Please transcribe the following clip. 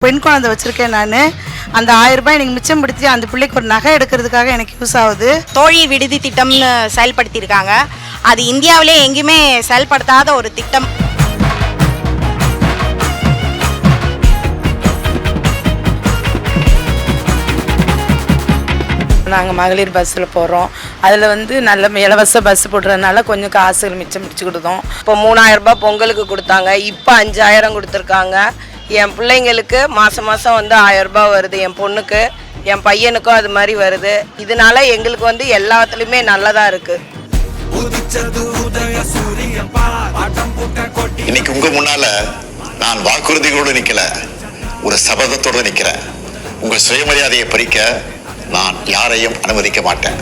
பெண் குழந்தை வச்சுருக்கேன் நான். அந்த 1000 ரூபாய் எனக்கு மிச்சம் பிடிச்சி அந்த பிள்ளைக்கு ஒரு நகை எடுக்கிறதுக்காக எனக்கு யூஸ் ஆகுது. தோழி விடுதி திட்டம்னு செயல்படுத்தியிருக்காங்க. அது இந்தியாவிலே எங்கேயுமே செயல்படுத்தாத ஒரு திட்டம். நாங்கள் மகளிர் பஸ்ஸில் போகிறோம். அதில் நல்ல இலவச பஸ் போடுறதுனால கொஞ்சம் காசு மிச்சம் பிடிச்சிக்கிடுதோம். இப்போ 3000 ரூபாய் பொங்கலுக்கு கொடுத்தாங்க, இப்போ 5000 கொடுத்துருக்காங்க. என் பிள்ளைங்களுக்கு மாதம் 1000 ரூபாய் வருது. என் பொண்ணுக்கு, என் பையனுக்கும் அது மாதிரி வருது. இதனால எங்களுக்கு எல்லாத்துலேயுமே நல்லதாக இருக்குது. இன்னைக்கு உங்க முன்னால நான் வாக்குறுதிகளோடு நிக்கல, ஒரு சபதத்தோடு நிக்கிறேன். உங்கள் சுயமரியாதையை பறிக்க நான் யாரையும் அனுமதிக்க மாட்டேன்.